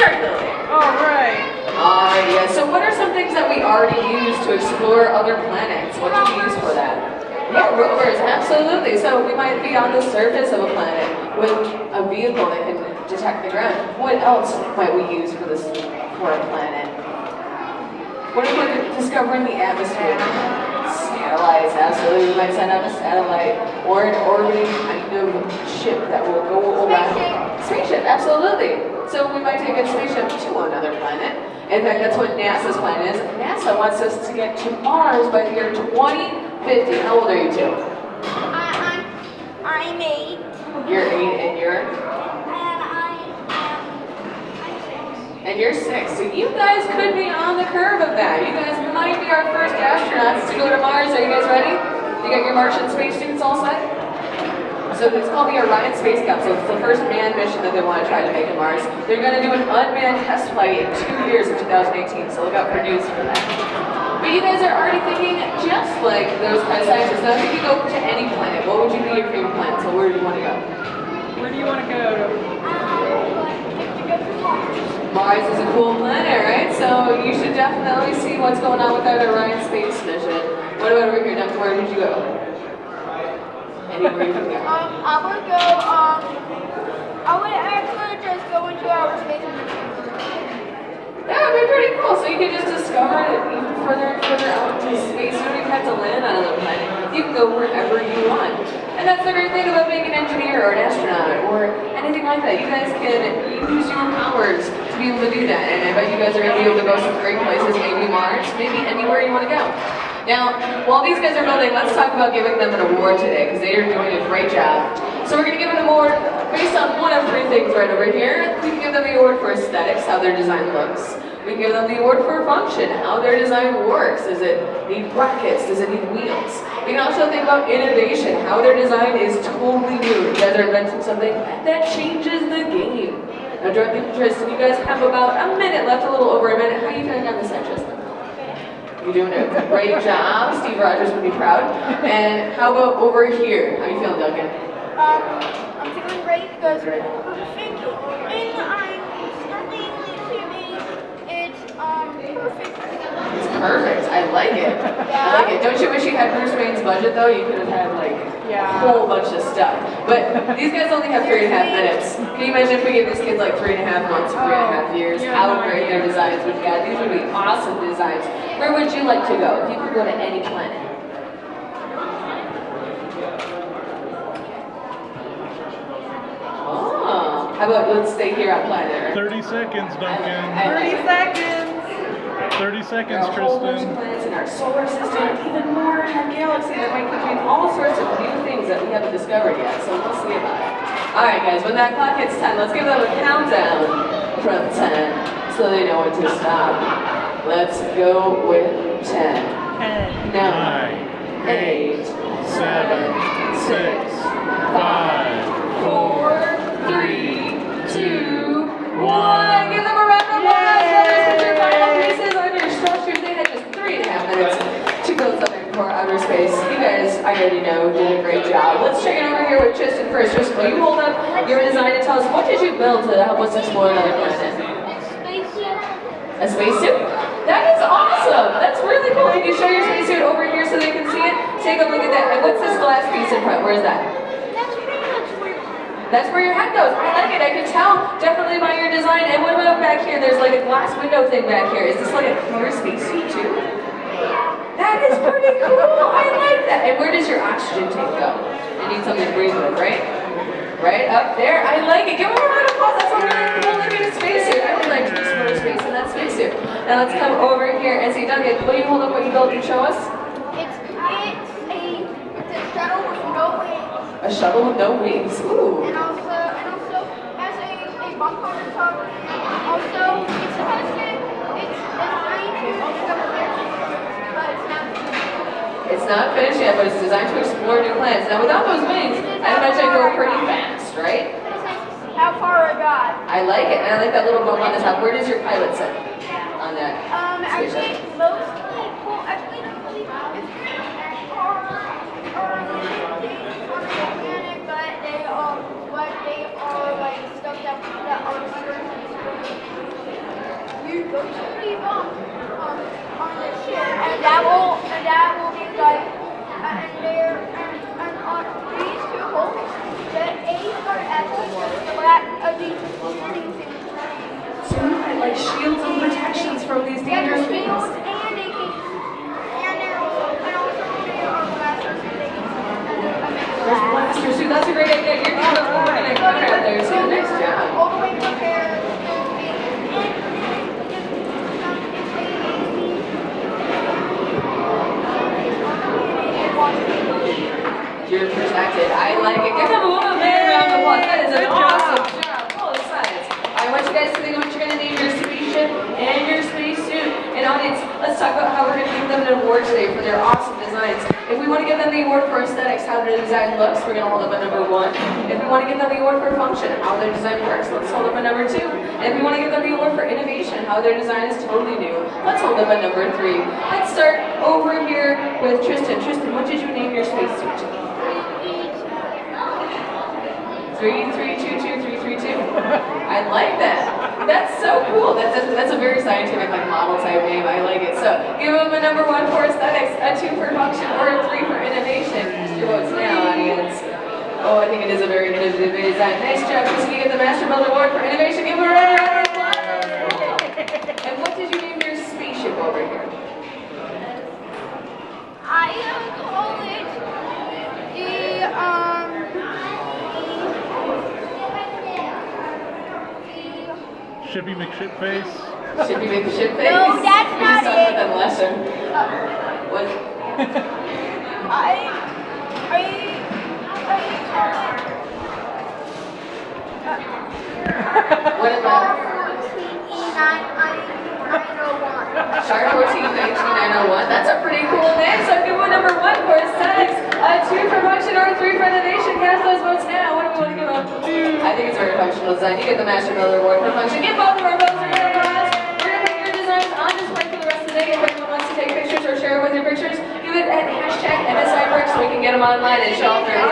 Certainly. All right. Alright, yeah. So what are some things that we already use to explore other planets? What do we use for that? Yeah, rovers, absolutely. So we might be on the surface of a planet with a vehicle that can detect the ground. What else might we use for this for a planet? What if we're discovering the atmosphere? Satellites, absolutely. We might send up a satellite or an orbiting kind of ship that will go around. Spaceship, absolutely. So we might take a spaceship to another planet. In fact, that's what NASA's plan is. NASA wants us to get to Mars by the year 2050. How old are you two? I'm 8. You're 8 and you're? And you're 6. So you guys could be on the curve of that. You guys might be our first astronauts to go to Mars. Are you guys ready? You got your Martian spacesuits all set? So it's called the Orion Space Capsule. It's the first manned mission that they want to try to make to Mars. They're going to do an unmanned test flight in 2 years in 2018, so look out for news for that. But you guys are already thinking just like those kind of scientists. Now if you could go to any planet, what would you be your favorite planet? So where do you want to go? Where do you want to go? Mars is a cool planet, right? So you should definitely see what's going on with that Orion space mission. What about over here, Duncan? Where did you go? Anywhere you can go. I would go, I would actually just go into outer space. That would be pretty cool. So you can just discover it even further and further out into space. You don't even have to land on another planet. You can go wherever you want. And that's the great thing about being an engineer or an astronaut or anything like that. You guys can use your powers to be able to do that. And I bet you guys are going to be able to go some great places, maybe Mars, maybe anywhere you want to go. Now, while these guys are building, let's talk about giving them an award today, because they are doing a great job. So we're going to give an award based on one of 3 things right over here. We can give them the award for aesthetics, how their design looks. We can give them the award for function, how their design works. Does it need brackets? Does it need wheels? We can also think about innovation, how their design is totally new. You guys are inventing something that changes the game. Now, Dorothy and Tristan, you guys have about a minute left, a little over a minute. How are you feeling on this side, Tristan? You're doing a great job. Steve Rogers would be proud. And how about over here? How are you feeling, Duncan? I'm feeling great because I think and I'm starting to be it's perfect. It's perfect. I like it. I like it. Don't you wish you had Bruce Wayne's budget though? You could have had like a whole bunch of stuff. But these guys only have 3.5 minutes. Can you imagine if we gave these kids like 3.5 months, 3.5 years? How great their designs would get. These would be awesome designs. Where would you like to go if you could go to any planet? Oh, how about let's stay here on planet Earth? 30 seconds, Duncan. 30 seconds. 30 seconds, There are a whole bunch of Tristan. planets in our solar system, even more in our galaxy that might contain all sorts of new things that we haven't discovered yet, so we'll see about it. Alright guys, when that clock hits 10, let's give them a countdown from 10 so they know when to stop. Let's go with 10, 9, 8, 7, 6, 5, 4, 3, 2, 1. Give them a round of applause. Put your final pieces on your structures. They had just 3.5 minutes to build something for outer space. You guys, I already know, did a great job. Let's check it over here with Tristan first. Tristan, will you hold up your design and tell us what did you build to help us explore another planet? A spacesuit? That is awesome! That's really cool. Can you show your spacesuit over here so they can see it? Take a look at that. And what's this glass piece in front? Where is that? That's where your head goes. I like it. I can tell definitely by your design. And what about back here? There's like a glass window thing back here. Is this like a clear spacesuit too? That is pretty cool. I like that. And where does your oxygen tank go? You need something to breathe with, right? Right up there. I like it. Give them a round of applause. That's a really cool looking spacesuit. I would like to explore space in that spacesuit. Now let's come over here and see, Duncan, will you hold up what you built and show us? It's a shuttle with no wings. A shuttle with no wings. Ooh. And also has a bump on the top. Also, it's supposed to, it's designed to discover planets, but it's not finished. It's not finished yet, but it's designed to explore new planets. Now without those wings, I imagine it go pretty fast, right? How far I got. I like it, and I like that little bump on the top. Where does your pilot sit on that Actually, station? mostly, well, actually, organic, but they are like stuff that are going to leave on the ship, and that will be like, and there and on these two holes, the A's are actually the black of the warning things. So you had like shields and protections from these Yeah, dangerous there's things. shields and there also there are blasters and they can There's blasters too. That's a great idea. You're doing a really good out there too. Nice job. all the way prepared. You're protected. I like it. Give them a little bit around the applause. That is an awesome job. Full of science. I want you guys to think of what you're going to name your spaceship and your spacesuit. And audience, let's talk about how we're going to give them an award today for their awesome designs. If we want to give them the award for aesthetics, how their design looks, we're going to hold up at number 1. If we want to give them the award for function, how their design works, let's hold up at number 2. And if we want to give them the award for innovation, how their design is totally new, let's hold up at number 3. Let's start over here with Tristan. Tristan, what did you name your spacesuit? 3322332. I like that. That's so cool. That's a very scientific, like model type name. I like it. So give them a number 1 for aesthetics, a 2 for function, or a 3 for innovation. Use your votes now, audience. Oh, I think it is a very innovative design. Nice job. So you get the Master Builder Award for innovation. Give them a round of applause. And what did you name your spaceship over here? I call it Shippy McShipface. Should we make the ship face? No, that's We not just talked it. about that lesson. What? I What about Shark 14-19901? That's a pretty cool name. So give one number 1 for aesthetics, a 2 for function, or a 3 for innovation. Cast those votes now. What do we want to give them? I think it's very functional design. You get the Master Builder Award for function. Give both of our votes a round of applause. We're going to put your designs on display for the rest of the day. If anyone wants to take pictures or share with your pictures, give it at hashtag MSI Brick so we can get them online and show off their